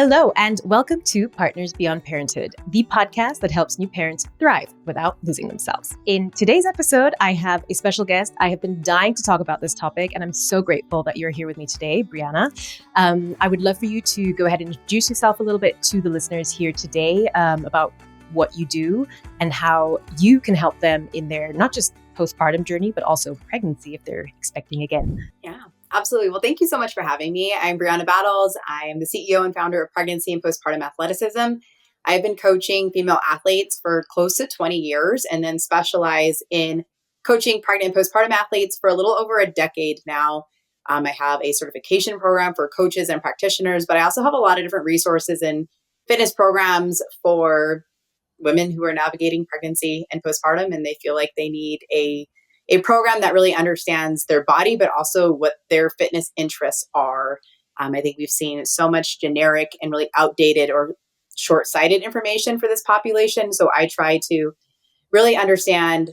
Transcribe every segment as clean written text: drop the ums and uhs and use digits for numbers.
Hello, and welcome to Partners Beyond Parenthood, the podcast that helps new parents thrive without losing themselves. In today's episode, I have a special guest. I have been dying to talk about this topic, and I'm so grateful that you're here with me today, Brianna. I would love for you to go ahead and introduce yourself a little bit to the listeners here today about what you do and how you can help them in their not just postpartum journey, but also pregnancy if they're expecting again. Yeah. Absolutely. Well, thank you so much for having me. I'm Brianna Battles. I am the CEO and founder of Pregnancy and Postpartum Athleticism. I've been coaching female athletes for close to 20 years and then specialize in coaching pregnant and postpartum athletes for a little over a decade now. I have a certification program for coaches and practitioners, but I also have a lot of different resources and fitness programs for women who are navigating pregnancy and postpartum, and they feel like they need a program that really understands their body, but also what their fitness interests are. I think we've seen so much generic and really outdated or short-sighted information for this population. So I try to really understand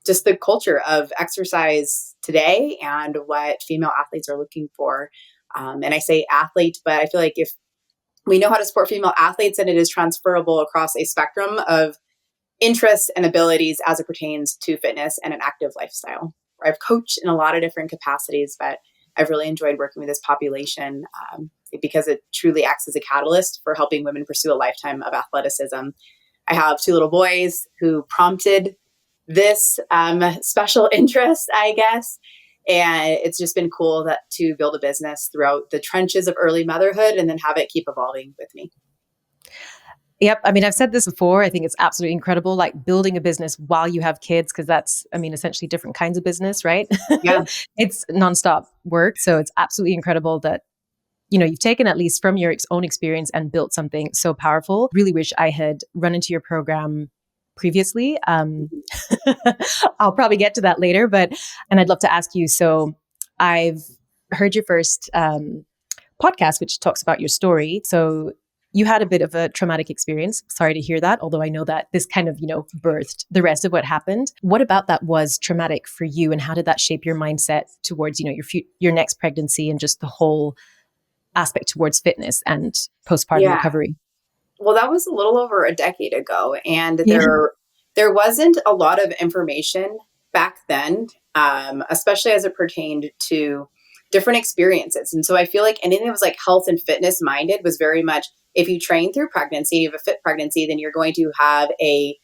just the culture of exercise today and what female athletes are looking for. And I say athlete, but I feel like if we know how to support female athletes, then it is transferable across a spectrum of interests and abilities as it pertains to fitness and an active lifestyle. I've coached in a lot of different capacities, but I've really enjoyed working with this population because it truly acts as a catalyst for helping women pursue a lifetime of athleticism. I have two little boys who prompted this special interest, I guess. And it's just been cool to build a business throughout the trenches of early motherhood and then have it keep evolving with me. Yep. I mean, I've said this before. I think it's absolutely incredible, like building a business while you have kids, because that's, essentially different kinds of business, right? Yeah. It's nonstop work. So it's absolutely incredible that, you've taken at least from your own experience and built something so powerful. Really wish I had run into your program previously. I'll probably get to that later, and I'd love to ask you. So I've heard your first podcast, which talks about your story. So you had a bit of a traumatic experience. Sorry to hear that, although I know that this kind of, birthed the rest of what happened. What about that was traumatic for you, and how did that shape your mindset towards, your next pregnancy and just the whole aspect towards fitness and postpartum recovery? Well, that was a little over a decade ago, and there wasn't a lot of information back then, especially as it pertained to different experiences. And so I feel like anything that was like health and fitness minded was very much, if you train through pregnancy, you have a fit pregnancy, then you're going to have a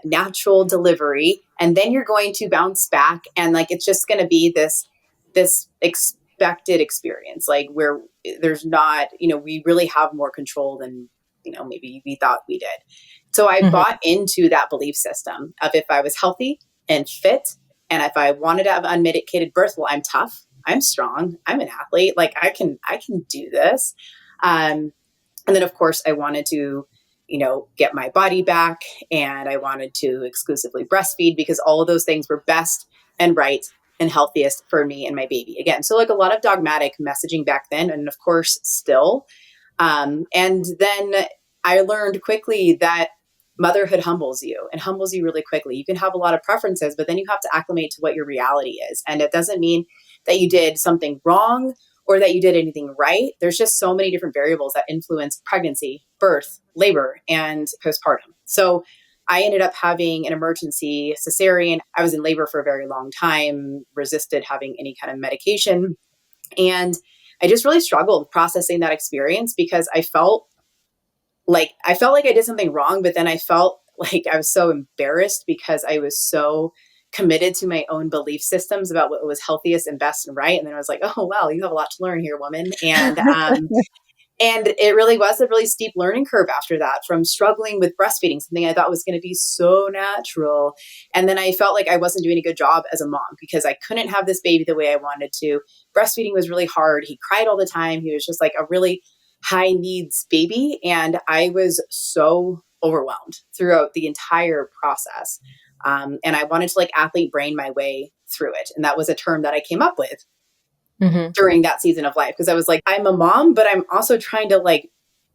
natural delivery, and then you're going to bounce back. And like, it's just going to be this expected experience, like where there's not, we really have more control than, maybe we thought we did. So I bought into that belief system of if I was healthy and fit, and if I wanted to have unmedicated birth, well, I'm tough, I'm strong, I'm an athlete, like I can do this. And then of course I wanted to, get my body back, and I wanted to exclusively breastfeed because all of those things were best and right and healthiest for me and my baby. Again, so like a lot of dogmatic messaging back then, and of course still. And then I learned quickly that motherhood humbles you really quickly. You can have a lot of preferences, but then you have to acclimate to what your reality is. And it doesn't mean that you did something wrong or that you did anything right. There's just so many different variables that influence pregnancy, birth, labor, and postpartum. So I ended up having an emergency cesarean. I was in labor for a very long time, resisted having any kind of medication. And I just really struggled processing that experience because I felt like I did something wrong, but then I felt like I was so embarrassed because I was so committed to my own belief systems about what was healthiest and best and right. And then I was like, oh, wow, you have a lot to learn here, woman. And, and it really was a really steep learning curve after that, from struggling with breastfeeding, something I thought was going to be so natural. And then I felt like I wasn't doing a good job as a mom because I couldn't have this baby the way I wanted to. Breastfeeding was really hard. He cried all the time. He was just like a really high needs baby. And I was so overwhelmed throughout the entire process. And I wanted to athlete brain my way through it. And that was a term that I came up with during that season of life. Because I was like, I'm a mom, but I'm also trying to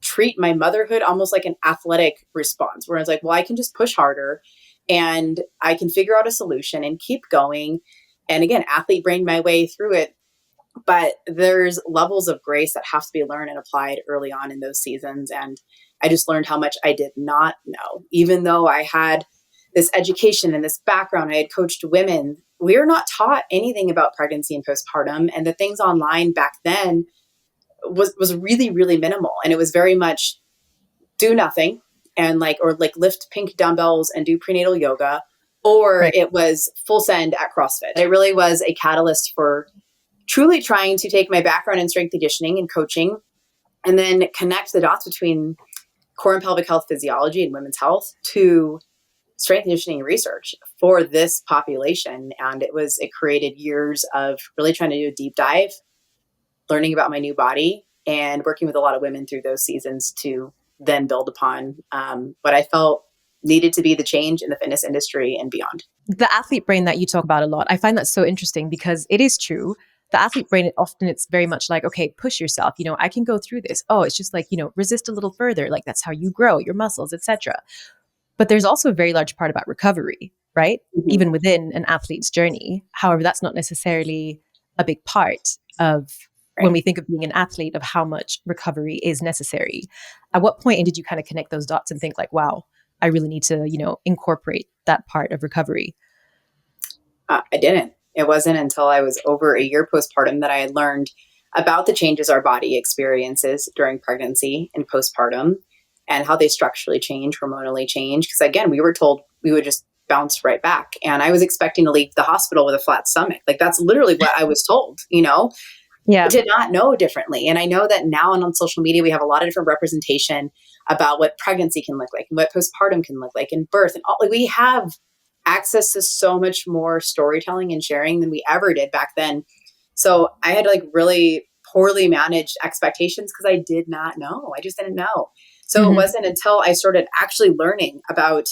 treat my motherhood almost like an athletic response, where I was like, well, I can just push harder and I can figure out a solution and keep going. And again, athlete brain my way through it But there's levels of grace that have to be learned and applied early on in those seasons. And I just learned how much I did not know. Even though I had this education and this background, I had coached women. We are not taught anything about pregnancy and postpartum. And the things online back then was really, really minimal. And it was very much do nothing and or lift pink dumbbells and do prenatal yoga, or Right. it was full send at CrossFit. It really was a catalyst for truly trying to take my background in strength conditioning and coaching and then connect the dots between core and pelvic health physiology and women's health to strength conditioning research for this population. And it created years of really trying to do a deep dive, learning about my new body and working with a lot of women through those seasons to then build upon what I felt needed to be the change in the fitness industry and beyond. The athlete brain that you talk about a lot, I find that so interesting because it is true. The athlete brain, it's very much like, okay, push yourself. I can go through this. Oh, it's just like, resist a little further. Like that's how you grow your muscles, etc. But there's also a very large part about recovery, right? Mm-hmm. Even within an athlete's journey. However, that's not necessarily a big part of when we think of being an athlete, of how much recovery is necessary. At what point did you kind of connect those dots and think like, wow, I really need to, incorporate that part of recovery? I didn't. It wasn't until I was over a year postpartum that I had learned about the changes our body experiences during pregnancy and postpartum and how they structurally change, hormonally change. Because again, we were told we would just bounce right back. And I was expecting to leave the hospital with a flat stomach. Like that's literally what I was told, Yeah. I did not know differently. And I know that now and on social media, we have a lot of different representation about what pregnancy can look like and what postpartum can look like and birth. And we have access to so much more storytelling and sharing than we ever did back then. So I had really poorly managed expectations because I did not know. I just didn't know. So It wasn't until I started actually learning about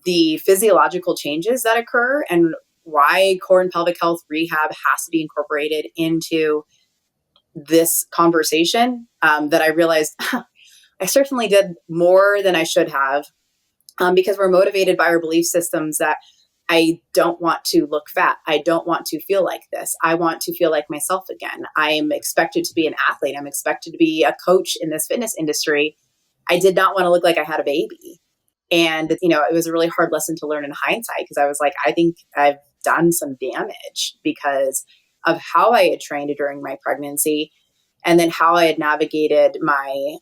the physiological changes that occur and why core and pelvic health rehab has to be incorporated into this conversation that I realized I certainly did more than I should have because we're motivated by our belief systems that I don't want to look fat. I don't want to feel like this. I want to feel like myself again. I am expected to be an athlete. I'm expected to be a coach in this fitness industry. I did not want to look like I had a baby. And, it was a really hard lesson to learn in hindsight because I was like, I think I've done some damage because of how I had trained during my pregnancy and then how I had navigated my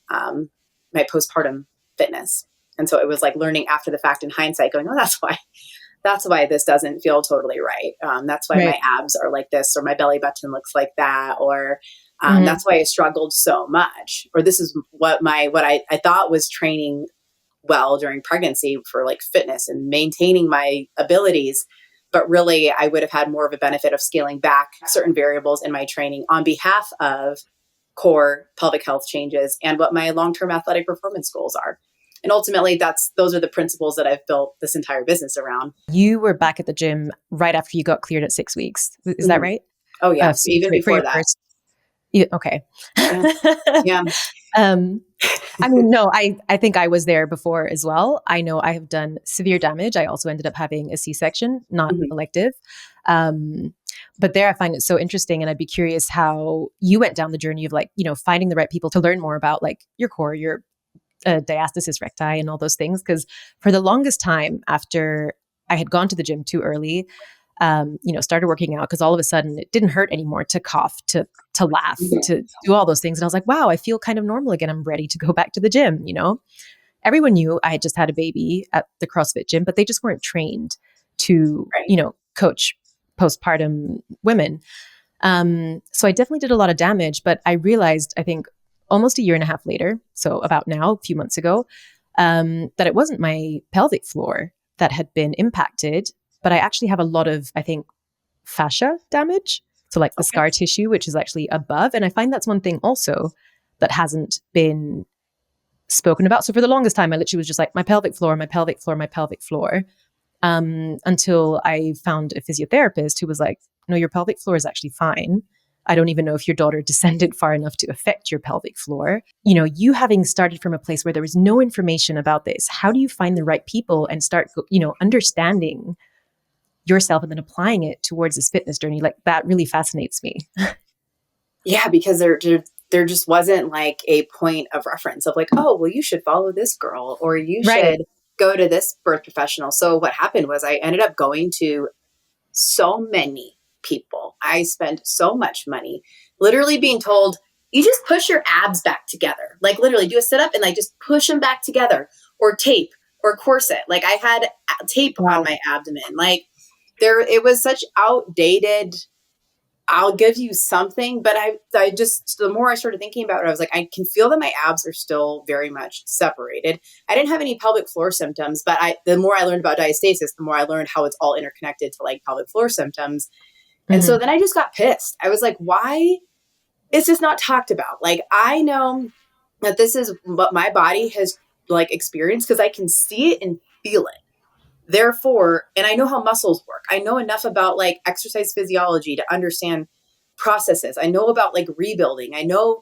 my postpartum fitness. And so it was like learning after the fact in hindsight going, oh, that's why this doesn't feel totally right. That's why my abs are like this, or my belly button looks like that, or that's why I struggled so much. Or this is what I thought was training well during pregnancy for fitness and maintaining my abilities. But really, I would have had more of a benefit of scaling back certain variables in my training on behalf of core pelvic health changes and what my long-term athletic performance goals are. And ultimately, those are the principles that I've built this entire business around. You were back at the gym right after you got cleared at 6 weeks. Is that right? Oh, yeah. Even before that. Okay. Yeah. No, I think I was there before as well. I know I have done severe damage. I also ended up having a C-section, not elective. But there I find it so interesting. And I'd be curious how you went down the journey of finding the right people to learn more about your core, your diastasis recti and all those things. Because for the longest time after I had gone to the gym too early, started working out because all of a sudden it didn't hurt anymore to cough, to laugh, to do all those things. And I was like, wow, I feel kind of normal again. I'm ready to go back to the gym. Everyone knew I had just had a baby at the CrossFit gym, but they just weren't trained to, coach postpartum women. So I definitely did a lot of damage, but I realized, I think almost a year and a half later, so about now, a few months ago, that it wasn't my pelvic floor that had been impacted, but I actually have a lot of, I think, fascia damage. So the scar tissue, which is actually above. And I find that's one thing also that hasn't been spoken about. So for the longest time, I literally was just like, my pelvic floor, my pelvic floor, my pelvic floor. Until I found a physiotherapist who was like, no, your pelvic floor is actually fine. I don't even know if your daughter descended far enough to affect your pelvic floor. You having started from a place where there was no information about this, how do you find the right people and start, understanding yourself and then applying it towards this fitness journey? That really fascinates me. Yeah, because there just wasn't like a point of reference of like, oh, well, you should follow this girl or you Right. should go to this birth professional. So what happened was I ended up going to so many people. I spent so much money literally being told, you just push your abs back together. Like literally do a sit up and like just push them back together or tape or corset. Like I had tape on Wow. my abdomen. Like it was such outdated, I'll give you something, but I just, the more I started thinking about it, I was like, I can feel that my abs are still very much separated. I didn't have any pelvic floor symptoms, but the more I learned about diastasis, the more I learned how it's all interconnected to like pelvic floor symptoms. And so then I just got pissed. I was like, why is this not talked about? Like, I know that this is what my body has like experienced because I can see it and feel it. Therefore, and I know how muscles work. I know enough about like exercise physiology to understand processes. I know about like rebuilding. I know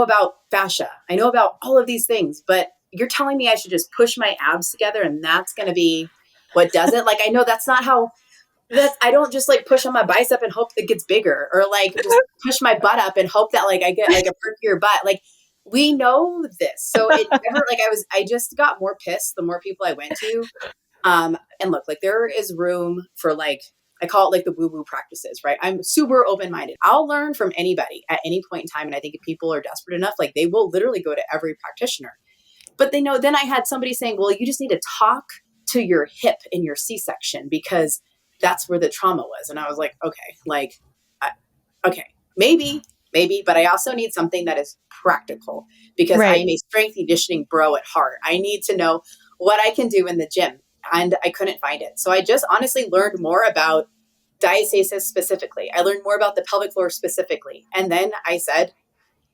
about fascia. I know about all of these things, but you're telling me I should just push my abs together and that's going to be what does it? Like I know that's not how I don't just like push on my bicep and hope it gets bigger or like just push my butt up and hope that like I get like a perkier butt. Like we know this. So it never like I just got more pissed the more people I went to. And look, like there is room for like, I call it like the woo-woo practices, right? I'm super open-minded. I'll learn from anybody at any point in time. And I think if people are desperate enough, like they will literally go to every practitioner. But they know, then I had somebody saying, well, you just need to talk to your hip in your C-section because that's where the trauma was. And I was like, okay, like, okay, maybe, but I also need something that is practical because I Right. am a strength and conditioning bro at heart. I need to know what I can do in the gym. And I couldn't find it. So I just honestly learned more about diastasis specifically. I learned more about the pelvic floor specifically. And then I said,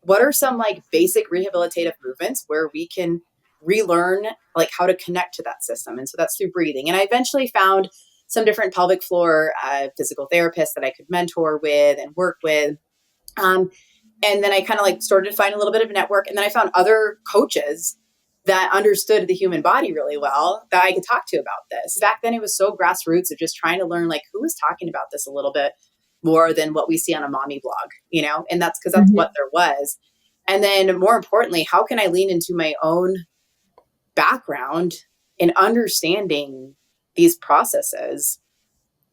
what are some like basic rehabilitative movements where we can relearn like how to connect to that system? And so that's through breathing. And I eventually found some different pelvic floor physical therapists that I could mentor with and work with. Um, and then I kind of like started to find a little bit of a network. And then I found other coaches that understood the human body really well that I could talk to about this. Back then it was so grassroots of just trying to learn like who was talking about this a little bit more than what we see on a mommy blog, you know? And that's because that's what there was. And then more importantly, how can I lean into my own background in understanding these processes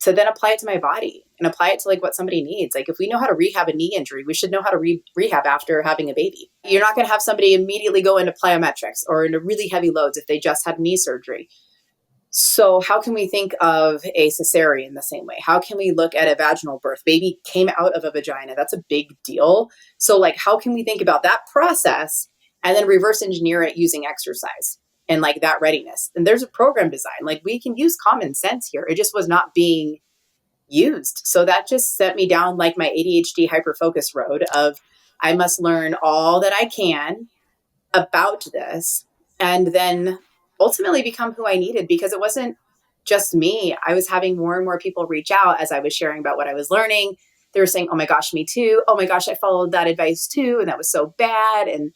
to then apply it to my body and apply it to like what somebody needs. Like if we know how to rehab a knee injury, we should know how to rehab after having a baby. You're not going to have somebody immediately go into plyometrics or into really heavy loads if they just had knee surgery. So how can we think of a cesarean the same way? How can we look at a vaginal birth? Baby came out of a vagina. That's a big deal. So like, how can we think about that process and then reverse engineer it using exercise and like that readiness? And there's a program design. Like we can use common sense here. It just was not being used. So that just set me down like my ADHD hyperfocus road of I must learn all that I can about this and then ultimately become who I needed because it wasn't just me. I was having more and more people reach out as I was sharing about what I was learning. They were saying, oh my gosh, me too. Oh my gosh, I followed that advice too. And that was so bad. And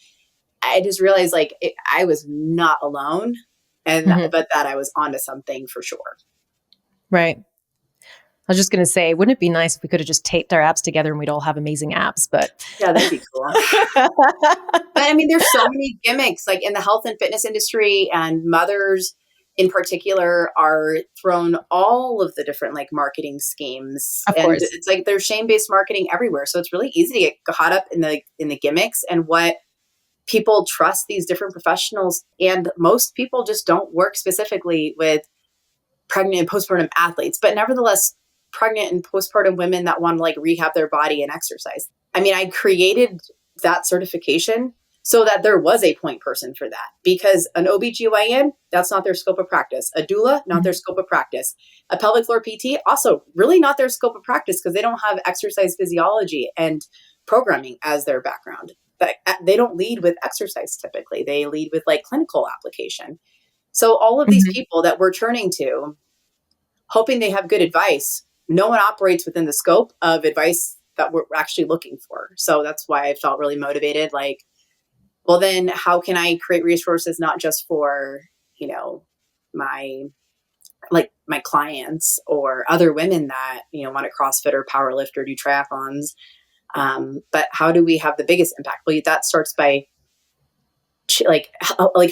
I just realized like I was not alone but that I was onto something for sure. Right. I was just going to say, wouldn't it be nice if we could have just taped our abs together and we'd all have amazing abs? But yeah, that'd be cool. But I mean, there's so many gimmicks like in the health and fitness industry, and mothers in particular are thrown all of the different like marketing schemes. Of And course. it's like there's shame-based marketing everywhere. So it's really easy to get caught up in the gimmicks and what people trust these different professionals. And most people just don't work specifically with pregnant and postpartum athletes, but nevertheless, pregnant and postpartum women that want to like rehab their body and exercise. I mean, I created that certification so that there was a point person for that because an OBGYN, that's not their scope of practice. A doula, not their scope of practice. A pelvic floor PT, also really not their scope of practice because they don't have exercise physiology and programming as their background. But they don't lead with exercise typically. They lead with like clinical application. So all of these people that we're turning to, hoping they have good advice, no one operates within the scope of advice that we're actually looking for. So that's why I felt really motivated. Like, well, then how can I create resources not just for, you know, my clients or other women that, you know, want to CrossFit or powerlift or do triathlons, But how do we have the biggest impact? Well, that starts by like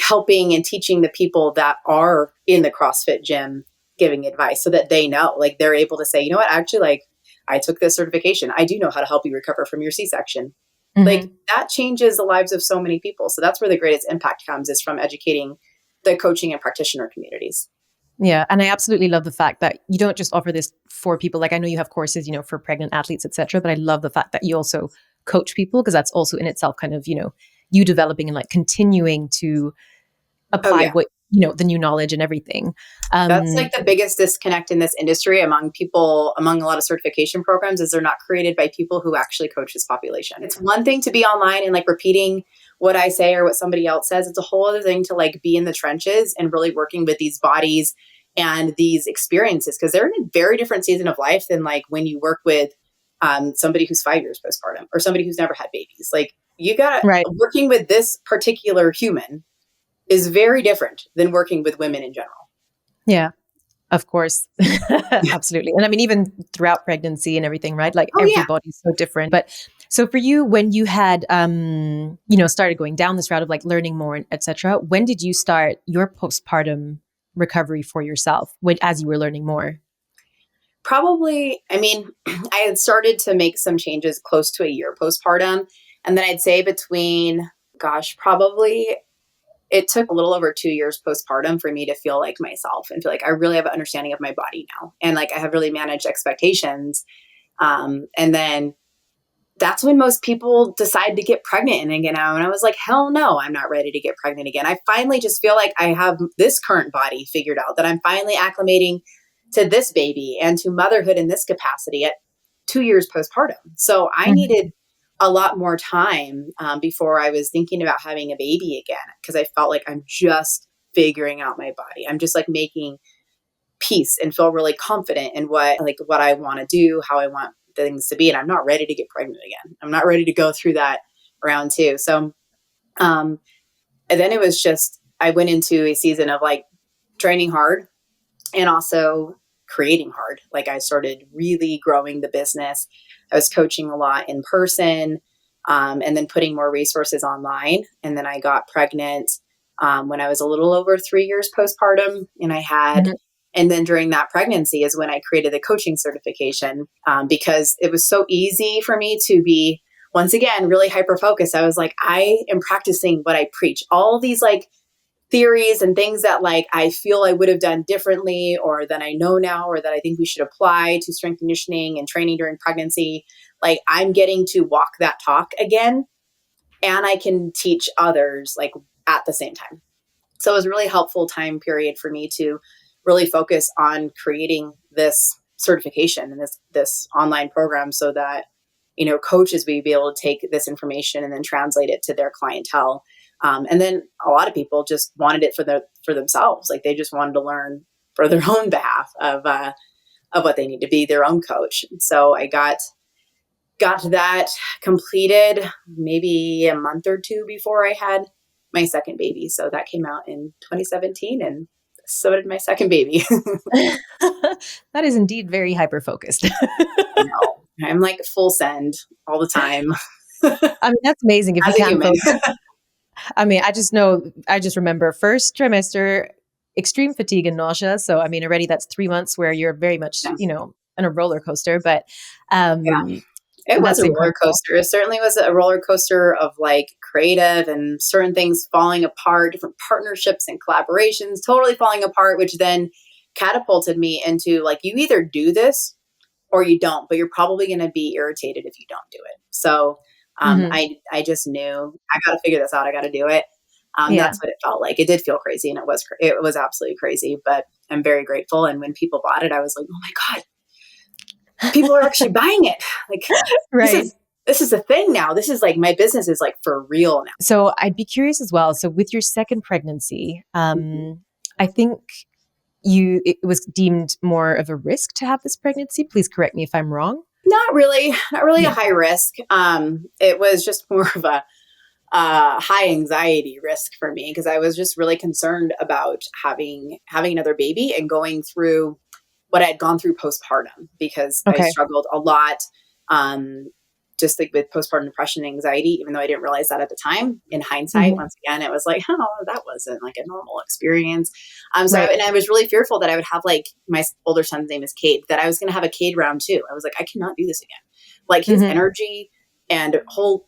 helping and teaching the people that are in the CrossFit gym, giving advice so that they know, like they're able to say, you know what, actually, like I took this certification. I do know how to help you recover from your C-section. Like that changes the lives of so many people. So that's where the greatest impact comes, is from educating the coaching and practitioner communities. Yeah. And I absolutely love the fact that you don't just offer this for people. Like I know you have courses, for pregnant athletes, etc. But I love the fact that you also coach people, because that's also in itself kind of, you developing and like continuing to apply what, the new knowledge and everything. That's like the biggest disconnect in this industry among people, among a lot of certification programs, is they're not created by people who actually coach this population. It's one thing to be online and like repeating what I say or what somebody else says. It's a whole other thing to like be in the trenches and really working with these bodies and these experiences, because they're in a very different season of life than like when you work with somebody who's 5 years postpartum or somebody who's never had babies. Like you got working with this particular human is very different than working with women in general. Yeah, of course. Absolutely. And I mean, even throughout pregnancy and everything, right? Like everybody's so different. But so for you, when you had, started going down this route of like learning more, et cetera, when did you start your postpartum recovery for yourself as you were learning more? Probably, I mean, I had started to make some changes close to a year postpartum. And then I'd say probably it took a little over 2 years postpartum for me to feel like myself and feel like I really have an understanding of my body now. And like I have really managed expectations. And then that's when most people decide to get pregnant again now. And I was like, hell no, I'm not ready to get pregnant again. I finally just feel like I have this current body figured out, that I'm finally acclimating to this baby and to motherhood in this capacity at 2 years postpartum. So I needed a lot more time before I was thinking about having a baby again, because I felt like I'm just figuring out my body. I'm just like making peace and feel really confident in what I want to do, how I want things to be. And I'm not ready to get pregnant again. I'm not ready to go through that round two. So, and then it was just, I went into a season of like training hard and also creating hard. Like I started really growing the business. I was coaching a lot in person, and then putting more resources online. And then I got pregnant when I was a little over 3 years postpartum, and I had, and then during that pregnancy is when I created the coaching certification, because it was so easy for me to be, once again, really hyper-focused. I was like, I am practicing what I preach. All these like theories and things that like I feel I would have done differently, or that I know now, or that I think we should apply to strength conditioning and training during pregnancy. Like I'm getting to walk that talk again, and I can teach others like at the same time. So it was a really helpful time period for me to really focus on creating this certification and this online program, so that, coaches would be able to take this information and then translate it to their clientele. And then a lot of people just wanted it for themselves. Like they just wanted to learn for their own behalf of what they need to be their own coach. So I got that completed maybe a month or two before I had my second baby. So that came out in 2017, and so did my second baby. That is indeed very hyper-focused. No, I'm like full send all the time. I mean, that's amazing if you can focus. I mean, I just remember first trimester, extreme fatigue and nausea. So, I mean, already that's 3 months where you're very much, on a roller coaster, but, it was a roller coaster. It certainly was a roller coaster of like creative and certain things falling apart, different partnerships and collaborations totally falling apart, which then catapulted me into like, you either do this or you don't, but you're probably going to be irritated if you don't do it. So I just knew I got to figure this out. I got to do it. That's what it felt like. It did feel crazy, and it was absolutely crazy, but I'm very grateful. And when people bought it, I was like, oh my God, people are actually buying it. Like, this is a thing now. This is like, my business is like for real now. So I'd be curious as well. So with your second pregnancy, I think it was deemed more of a risk to have this pregnancy. Please correct me if I'm wrong. Not really a high risk. It was just more of a high anxiety risk for me, because I was just really concerned about having another baby and going through what I had gone through postpartum, because I struggled a lot just like with postpartum depression and anxiety, even though I didn't realize that at the time. In hindsight, once again, it was like, oh, that wasn't like a normal experience. And I was really fearful that I would have like my older son's name is Cade, that I was going to have a Cade round two. I was like, I cannot do this again. Like his energy and whole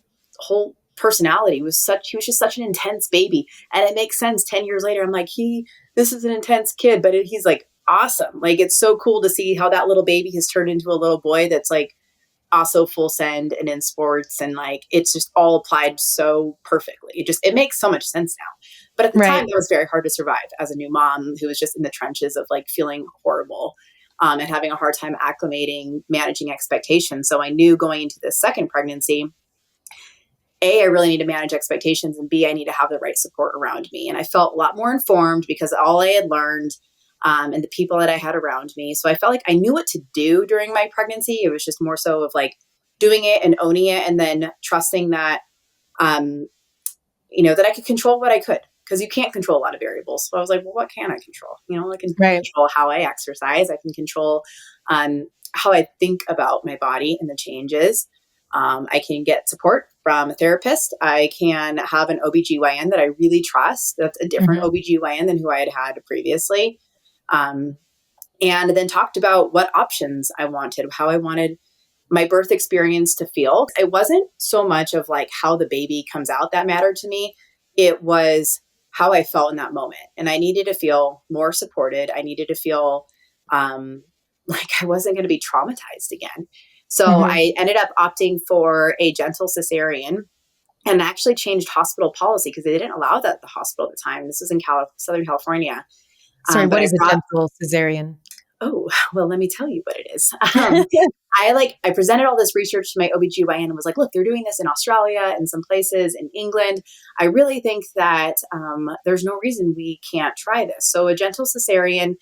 personality was he was just such an intense baby. And it makes sense 10 years later. I'm like, this is an intense kid, but he's like awesome. Like, it's so cool to see how that little baby has turned into a little boy that's like also full send and in sports. And like, it's just all applied so perfectly. It makes so much sense now. But at the time, it was very hard to survive as a new mom who was just in the trenches of like feeling horrible. And having a hard time acclimating, managing expectations. So I knew going into this second pregnancy, A, I really need to manage expectations, and B, I need to have the right support around me. And I felt a lot more informed because all I had learned and the people that I had around me. So I felt like I knew what to do during my pregnancy. It was just more so of like doing it and owning it, and then trusting that, that I could control what I could. Because you can't control a lot of variables. So I was like, well, what can I control? I can control how I exercise. I can control how I think about my body and the changes. I can get support from a therapist. I can have an OBGYN that I really trust. That's a different OBGYN than who I had previously. And then talked about what options I wanted, how I wanted my birth experience to feel. It wasn't so much of like how the baby comes out that mattered to me. It was how I felt in that moment. And I needed to feel more supported. I needed to feel like I wasn't going to be traumatized again. So I ended up opting for a gentle cesarean and actually changed hospital policy because they didn't allow that at the hospital at the time. This was in Southern California. Sorry, what is a gentle cesarean? Oh, well, let me tell you what it is. I presented all this research to my OBGYN and was like, look, they're doing this in Australia and some places in England. I really think that there's no reason we can't try this. So a gentle cesarean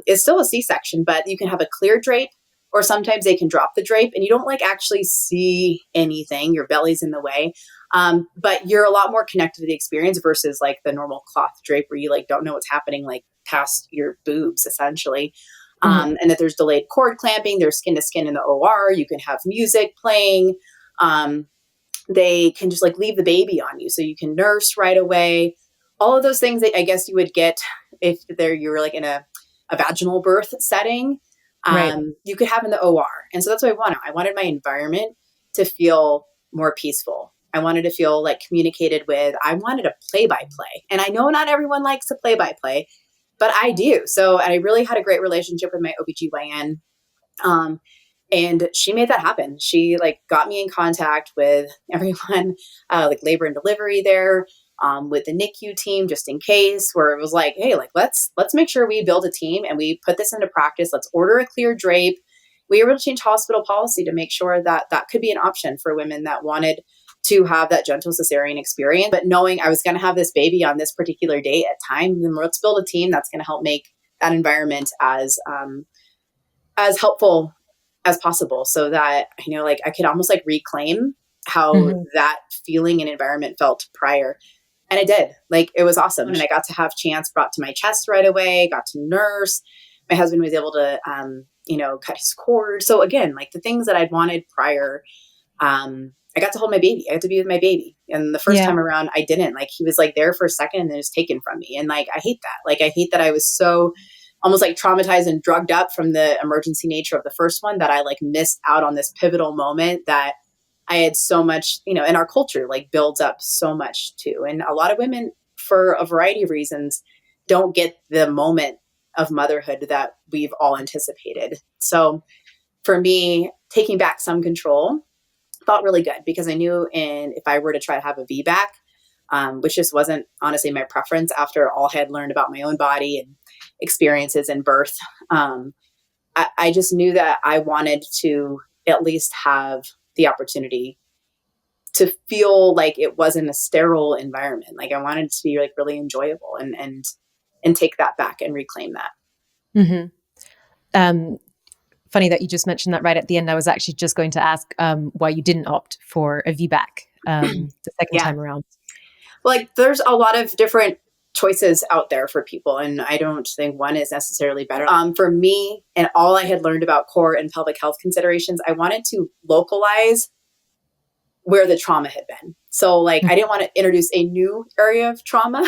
is still a C-section, but you can have a clear drape, or sometimes they can drop the drape and you don't like actually see anything. Your belly's in the way. But you're a lot more connected to the experience versus like the normal cloth drape where you like don't know what's happening like past your boobs essentially. And that there's delayed cord clamping, there's skin to skin in the OR. You can have music playing. They can just like leave the baby on you so you can nurse right away. All of those things that I guess you would get if you were like in a vaginal birth setting. You could have in the OR. And so that's what I wanted. I wanted my environment to feel more peaceful. I wanted to feel like communicated with. I wanted a play-by-play. And I know not everyone likes a play-by-play, but I do. So I really had a great relationship with my OBGYN. And she made that happen. She like got me in contact with everyone, like labor and delivery there, with the NICU team, just in case, where it was like, hey, like, let's make sure we build a team and we put this into practice. Let's order a clear drape. We were able to change hospital policy to make sure that that could be an option for women that wanted to have that gentle cesarean experience. But knowing I was going to have this baby on this particular date at time, then let's build a team that's going to help make that environment as helpful as possible, so that like I could almost like reclaim how that feeling and environment felt prior. And I did. Like, it was awesome. And I got to have Chance brought to my chest right away, got to nurse. My husband was able to cut his cord. So again, like the things that I'd wanted prior, I got to hold my baby. I got to be with my baby. And the first time around, I didn't. Like, he was like there for a second and then it was taken from me. And like, I hate that. Like, I hate that I was so almost like traumatized and drugged up from the emergency nature of the first one that I like missed out on this pivotal moment that I had so much, in our culture, like builds up so much too. And a lot of women, for a variety of reasons, don't get the moment of motherhood that we've all anticipated. So for me, taking back some control felt really good because I knew if I were to try to have a VBAC, which just wasn't honestly my preference after all I had learned about my own body and experiences in birth, I just knew that I wanted to at least have the opportunity to feel like it wasn't a sterile environment. Like, I wanted it to be like really enjoyable and take that back and reclaim that. Funny that you just mentioned that right at the end. I was actually just going to ask why you didn't opt for a VBAC the second time around. Well, like, there's a lot of different choices out there for people, and I don't think one is necessarily better. For me, and all I had learned about core and pelvic health considerations, I wanted to localize where the trauma had been. So like, I didn't want to introduce a new area of trauma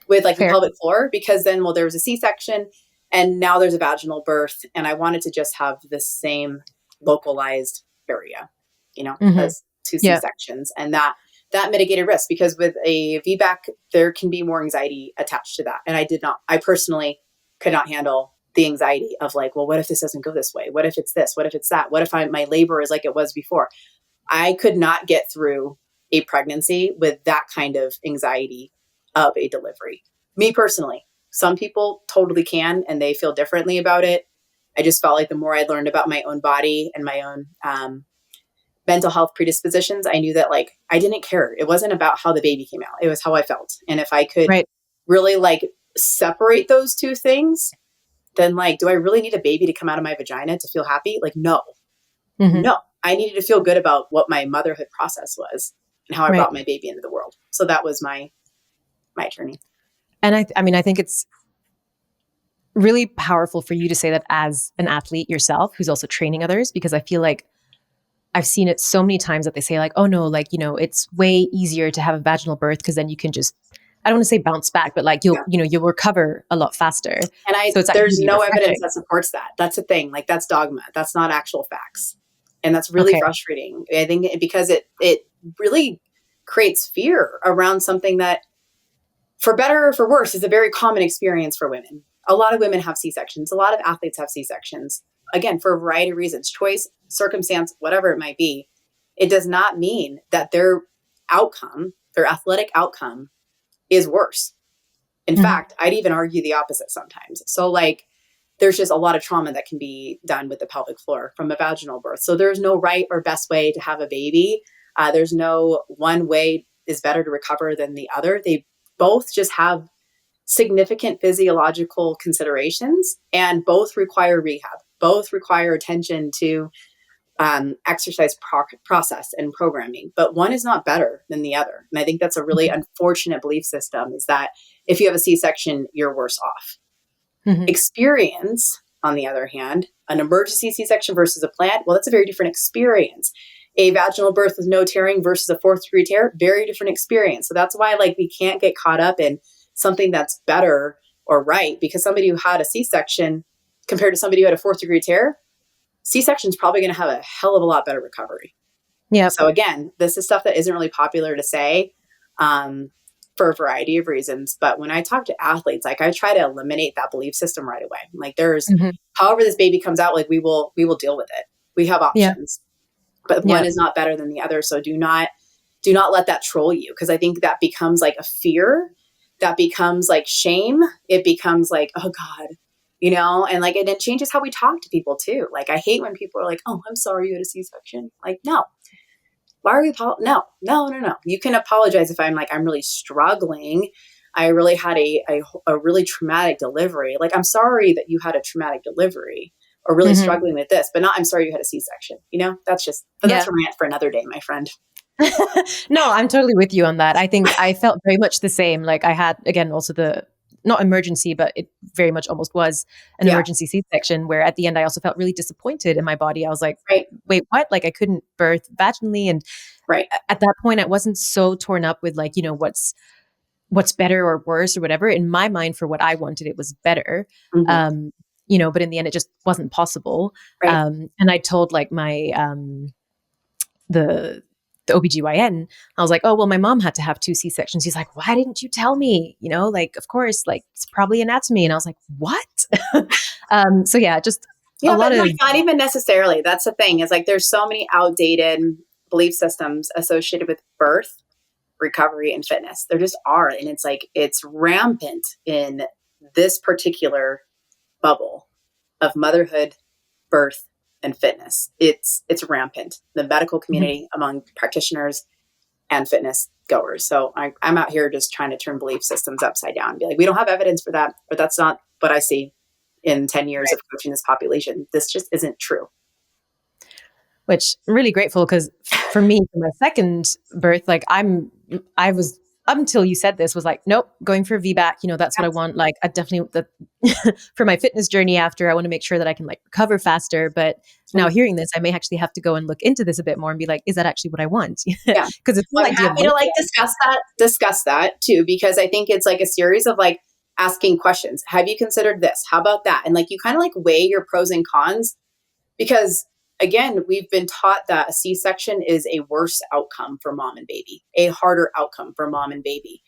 with like the Fair. pelvic floor, because then, well, there was a C-section and now there's a vaginal birth. And I wanted to just have the same localized area, as two C-sections. And that mitigated risk, because with a VBAC, there can be more anxiety attached to that. And I personally could not handle the anxiety of like, well, what if this doesn't go this way? What if it's this? What if it's that? What if my labor is like it was before? I could not get through a pregnancy with that kind of anxiety of a delivery. Me personally, some people totally can, and they feel differently about it. I just felt like the more I learned about my own body and my own mental health predispositions, I knew that like, I didn't care. It wasn't about how the baby came out. It was how I felt. And if I could really like separate those two things, then like, do I really need a baby to come out of my vagina to feel happy? Like, no, no, I needed to feel good about what my motherhood process was and how I brought my baby into the world. So that was my journey. And I think it's really powerful for you to say that as an athlete yourself, who's also training others, because I feel like I've seen it so many times that they say like, oh no, like, it's way easier to have a vaginal birth because then you can just, I don't want to say bounce back, but like you'll recover a lot faster. And there's no evidence that supports that. That's the thing. Like that's dogma. That's not actual facts. And that's really frustrating. I think because it really creates fear around something that, for better or for worse, is a very common experience for women. A lot of women have C-sections. A lot of athletes have C-sections. Again, for a variety of reasons, choice, circumstance, whatever it might be. It does not mean that their athletic outcome is worse. In fact, I'd even argue the opposite sometimes. So like, there's just a lot of trauma that can be done with the pelvic floor from a vaginal birth. So there's no right or best way to have a baby. There's no one way is better to recover than the other. They both just have significant physiological considerations, and both require rehab. Both require attention to exercise process and programming, but one is not better than the other. And I think that's a really unfortunate belief system, is that if you have a C-section, you're worse off. Experience, on the other hand, an emergency C-section versus a planned, well, that's a very different experience. A vaginal birth with no tearing versus a fourth degree tear, very different experience. So that's why like we can't get caught up in something that's better or right, because somebody who had a C-section compared to somebody who had a fourth degree tear, C-section is probably going to have a hell of a lot better recovery. Yeah. So again, this is stuff that isn't really popular to say for a variety of reasons. But when I talk to athletes, like I try to eliminate that belief system right away. Like there's, however this baby comes out, like we will deal with it. We have options, but one is not better than the other. So do not let that troll you. Cause I think that becomes like a fear, that becomes like shame. It becomes like, oh God, and like, and it changes how we talk to people too. Like, I hate when people are like, oh, I'm sorry you had a C-section. Like, no, why are you, no. You can apologize if I'm really struggling. I really had a really traumatic delivery. Like, I'm sorry that you had a traumatic delivery, or really struggling with this, but not, I'm sorry you had a C-section. That's a rant for another day, my friend. No, I'm totally with you on that. I think I felt very much the same. Like I had, again, also not emergency, but it very much almost was an emergency C-section, where at the end I also felt really disappointed in my body. I was like, wait, what? Like I couldn't birth vaginally. And at that point I wasn't so torn up with like, what's better or worse or whatever. In my mind, for what I wanted, it was better. But in the end it just wasn't possible. And I told like my, the OBGYN, I was like, oh, well, my mom had to have 2 C-sections. He's like, why didn't you tell me? Like, of course, like it's probably anatomy. And I was like, what? So yeah, just a lot of... Not even necessarily. That's the thing, is like, there's so many outdated belief systems associated with birth, recovery, and fitness. There just are. And it's like, it's rampant in this particular bubble of motherhood, birth, and fitness. It's rampant. The medical community, among practitioners and fitness goers. So I'm out here just trying to turn belief systems upside down and be like, we don't have evidence for that, but that's not what I see in 10 years of coaching this population. This just isn't true. Which I'm really grateful, because for me, for my second birth, like I was up until you said this, was like, nope, going for VBAC. That's what I want. Like, I definitely, for my fitness journey after, I want to make sure that I can like recover faster. But now hearing this, I may actually have to go and look into this a bit more and be like, is that actually what I want? Yeah. Because it's I'm happy to like discuss that too, because I think it's like a series of like asking questions. Have you considered this? How about that? And like, you kind of like weigh your pros and cons, because again, we've been taught that a C-section is a worse outcome for mom and baby, a harder outcome for mom and baby.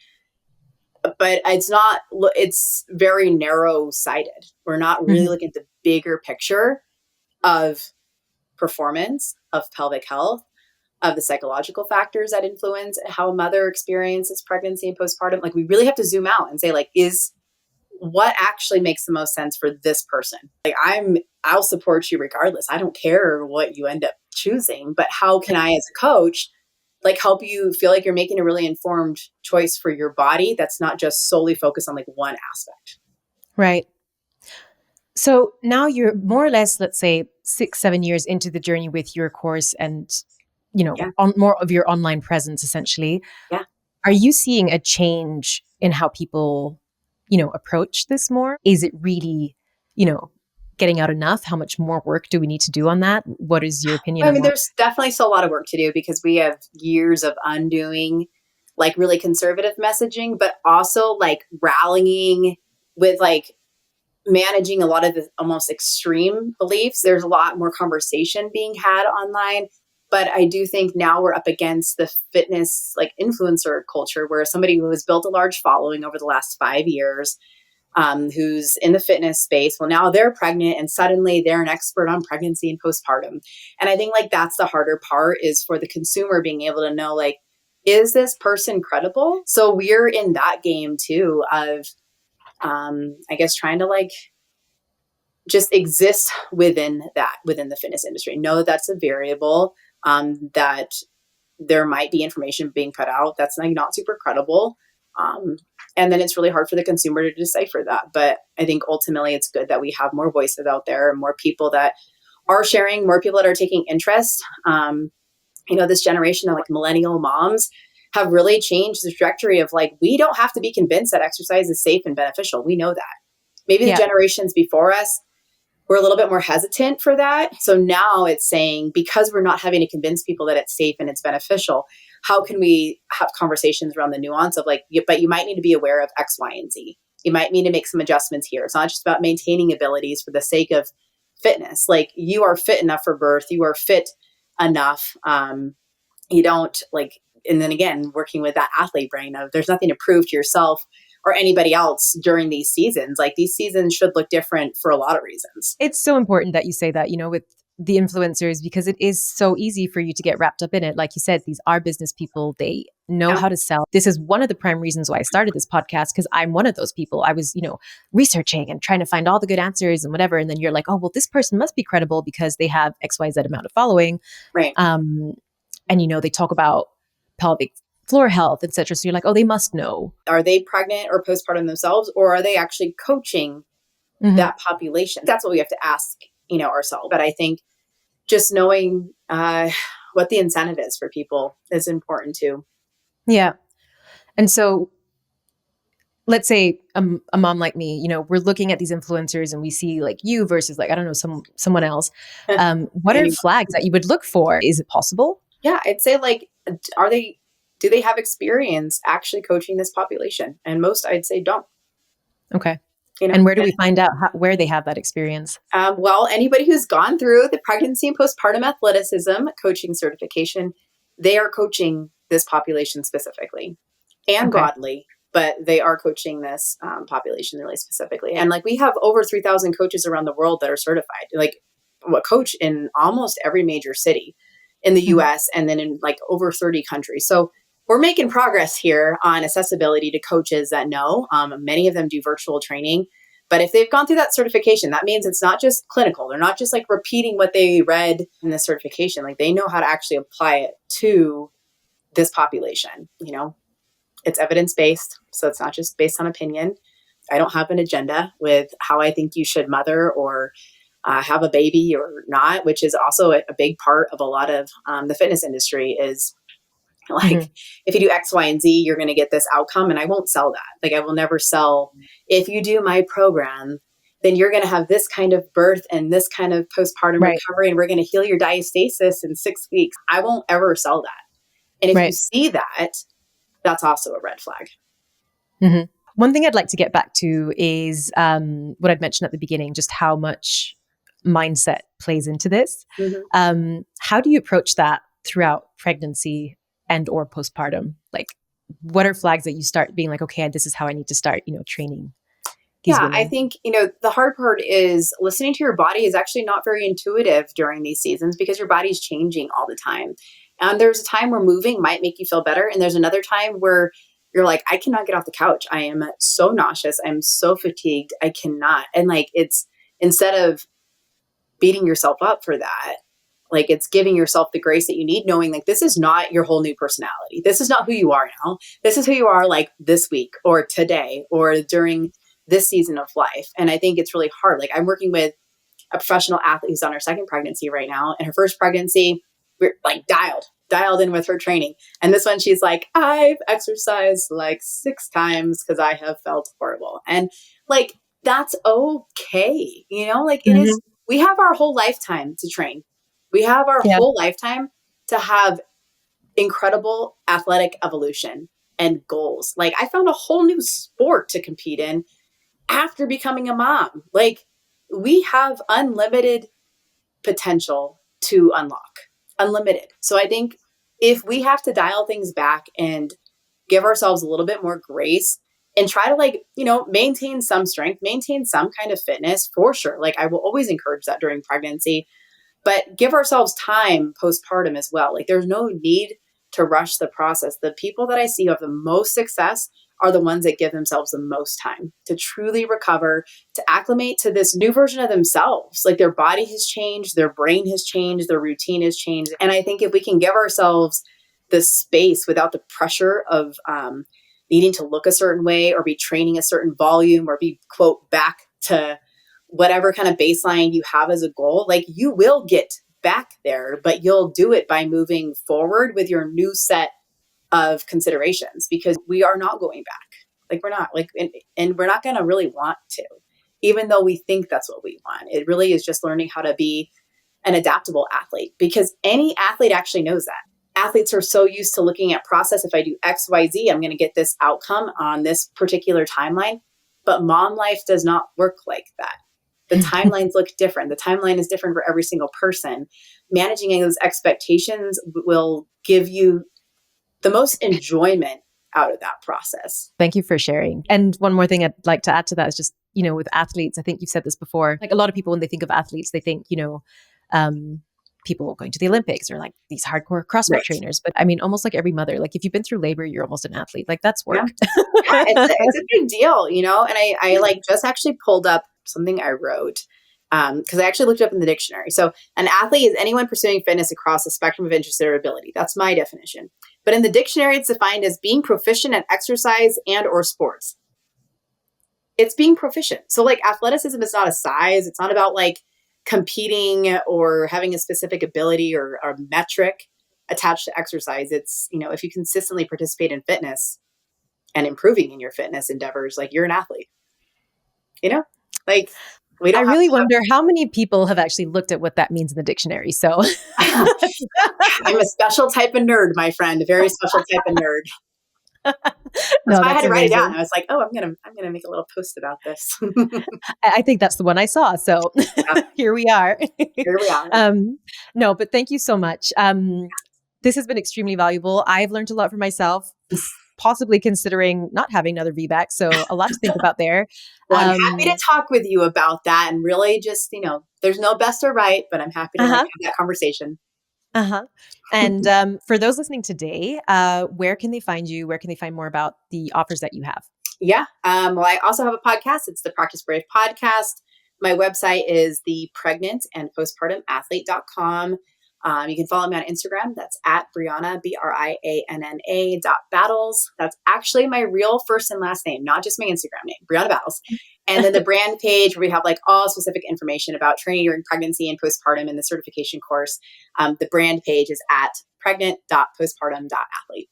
But it's not, it's very narrow sighted. We're not really looking at the bigger picture of performance, of pelvic health, of the psychological factors that influence how a mother experiences pregnancy and postpartum. Like, we really have to zoom out and say, like, is what actually makes the most sense for this person? Like, I'll support you regardless. I don't care what you end up choosing, but how can I, as a coach, like help you feel like you're making a really informed choice for your body that's not just solely focused on like one aspect. Right. So now you're more or less, let's say 6-7 years into the journey with your course and, on more of your online presence, essentially. Yeah. Are you seeing a change in how people, approach this more? Is it really, getting out enough? How much more work do we need to do on that? What is your opinion I on mean, that? there's definitely still a lot of work to do, because we have years of undoing like really conservative messaging, but also like rallying with like managing a lot of the almost extreme beliefs. There's a lot more conversation being had online. But I do think now we're up against the fitness like influencer culture, where somebody who has built a large following over the last 5 years, who's in the fitness space, well, now they're pregnant and suddenly they're an expert on pregnancy and postpartum. And I think like that's the harder part, is for the consumer being able to know, like, is this person credible? So we're in that game too of, I guess, trying to like just exist within the fitness industry. Know that that's a variable, that there might be information being put out that's like not super credible. And then it's really hard for the consumer to decipher that. But I think ultimately it's good that we have more voices out there and more people that are sharing, more people that are taking interest. This generation of like millennial moms have really changed the trajectory of like, we don't have to be convinced that exercise is safe and beneficial. We know that. Maybe the generations before us were a little bit more hesitant for that. So now it's saying, because we're not having to convince people that it's safe and it's beneficial, how can we have conversations around the nuance of like, but you might need to be aware of X, Y, and Z. You might need to make some adjustments here. It's not just about maintaining abilities for the sake of fitness. Like, you are fit enough for birth. You are fit enough. You don't like, and then again, working with that athlete brain of there's nothing to prove to yourself or anybody else during these seasons. Like, these seasons should look different for a lot of reasons. It's so important that you say that, with the influencers, because it is so easy for you to get wrapped up in it. Like you said, these are business people. They know how to sell. This is one of the prime reasons why I started this podcast, because I'm one of those people. I was, researching and trying to find all the good answers and whatever. And then you're like, oh, well, this person must be credible because they have XYZ amount of following. Right. And, they talk about pelvic floor health, etc. So you're like, oh, they must know. Are they pregnant or postpartum themselves, or are they actually coaching that population? That's what we have to ask, ourselves. But I think just knowing what the incentive is for people is important too. Yeah. And so let's say a mom like me, we're looking at these influencers and we see like you versus like, I don't know, someone else. What are flags that you would look for? Is it possible? Yeah, I'd say like, do they have experience actually coaching this population? And most, I'd say, don't. Okay. And where do we find out where they have that experience? Well, anybody who's gone through the Pregnancy and Postpartum Athleticism coaching certification, they are coaching this population specifically and broadly, but they are coaching this population really specifically. And like, we have over 3,000 coaches around the world that are certified, like what coach in almost every major city in the US and then in like over 30 countries. So we're making progress here on accessibility to coaches that know. Many of them do virtual training, but if they've gone through that certification, that means it's not just clinical. They're not just like repeating what they read in the certification. Like, they know how to actually apply it to this population. It's evidence-based. So it's not just based on opinion. I don't have an agenda with how I think you should mother or have a baby or not, which is also a big part of a lot of the fitness industry is Like if you do X, Y, and Z, you're going to get this outcome. And I won't sell that. Like I will never sell, if you do my program, then you're going to have this kind of birth and this kind of postpartum Right. recovery. And we're going to heal your diastasis in 6 weeks. I won't ever sell that. And if you see that, that's also a red flag. One thing I'd like to get back to is what I'd mentioned at the beginning, just how much mindset plays into this. How do you approach that throughout pregnancy and or postpartum? Like, what are flags that you start being like, okay, this is how I need to start, training these women? I think, the hard part is listening to your body is actually not very intuitive during these seasons because your body's changing all the time. And there's a time where moving might make you feel better. And there's another time where you're like, I cannot get off the couch. I am so nauseous. I'm so fatigued. I cannot. And like, it's instead of beating yourself up for that, like it's giving yourself the grace that you need, knowing like this is not your whole new personality. This is not who you are now. This is who you are like this week or today or during this season of life. And I think it's really hard. Like I'm working with a professional athlete who's on her second pregnancy right now. And her first pregnancy, we're like dialed in with her training. And this one, she's like, I've exercised like 6 times because I have felt horrible. And like, that's okay. Like it is, we have our whole lifetime to train. We have our whole lifetime to have incredible athletic evolution and goals. Like I found a whole new sport to compete in after becoming a mom. Like we have unlimited potential to unlimited. So I think if we have to dial things back and give ourselves a little bit more grace and try to maintain some strength, maintain some kind of fitness for sure. Like I will always encourage that during pregnancy, but give ourselves time postpartum as well. Like there's no need to rush the process. The people that I see who have the most success are the ones that give themselves the most time to truly recover, to acclimate to this new version of themselves. Like their body has changed, their brain has changed, their routine has changed. And I think if we can give ourselves the space without the pressure of needing to look a certain way or be training a certain volume or be, quote, back to whatever kind of baseline you have as a goal, like you will get back there, but you'll do it by moving forward with your new set of considerations because we are not going back. Like we're not and we're not going to really want to, even though we think that's what we want. It really is just learning how to be an adaptable athlete because any athlete actually knows that. Athletes are so used to looking at process. If I do X, Y, Z, I'm going to get this outcome on this particular timeline. But mom life does not work like that. The timelines look different. The timeline is different for every single person. Managing those expectations will give you the most enjoyment out of that process. Thank you for sharing. And one more thing I'd like to add to that is just, with athletes, I think you've said this before, like a lot of people, when they think of athletes, they think, people going to the Olympics or like these hardcore CrossFit trainers. But I mean, almost like every mother, like if you've been through labor, you're almost an athlete. Like that's work. Yeah, it's a big deal, and I like just actually pulled up something I wrote because I actually looked it up in the dictionary. So an athlete is anyone pursuing fitness across a spectrum of interest or ability. That's my definition. But in the dictionary, it's defined as being proficient at exercise and or sports. It's being proficient. So like athleticism is not a size. It's not about like competing or having a specific ability or a metric attached to exercise. It's, if you consistently participate in fitness and improving in your fitness endeavors, like you're an athlete, like we don't I really wonder how many people have actually looked at what that means in the dictionary. So I'm a special type of nerd, my friend, a very special type of nerd. No, I had to write it down. I was like, oh, I'm gonna make a little post about this. I think that's the one I saw. So here we are. No, but thank you so much. This has been extremely valuable. I've learned a lot for myself, possibly considering not having another VBAC. So a lot to think about there. Well, I'm happy to talk with you about that and really just, there's no best or right, but I'm happy to have that conversation. And for those listening today, where can they find you? Where can they find more about the offers that you have? Yeah. Well, I also have a podcast. It's the Practice Brave podcast. My website is the pregnant and postpartum athlete.com. You can follow me on Instagram. That's at Brianna, BRIANNA.Battles. That's actually my real first and last name, not just my Instagram name, Brianna Battles. And then the brand page where we have like all specific information about training during pregnancy and postpartum in the certification course. The brand page is at pregnant.postpartum.athlete.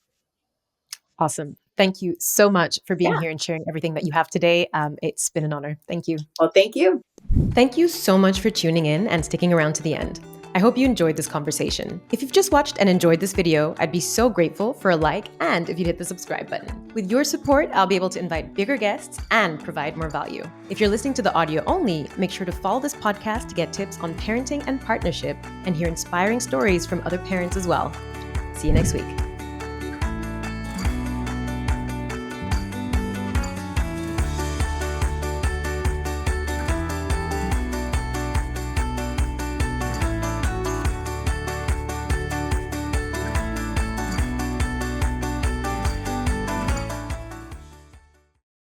Awesome. Thank you so much for being here and sharing everything that you have today. It's been an honor. Thank you. Well, thank you. Thank you so much for tuning in and sticking around to the end. I hope you enjoyed this conversation. If you've just watched and enjoyed this video, I'd be so grateful for a like and if you'd hit the subscribe button. With your support, I'll be able to invite bigger guests and provide more value. If you're listening to the audio only, make sure to follow this podcast to get tips on parenting and partnership and hear inspiring stories from other parents as well. See you next week.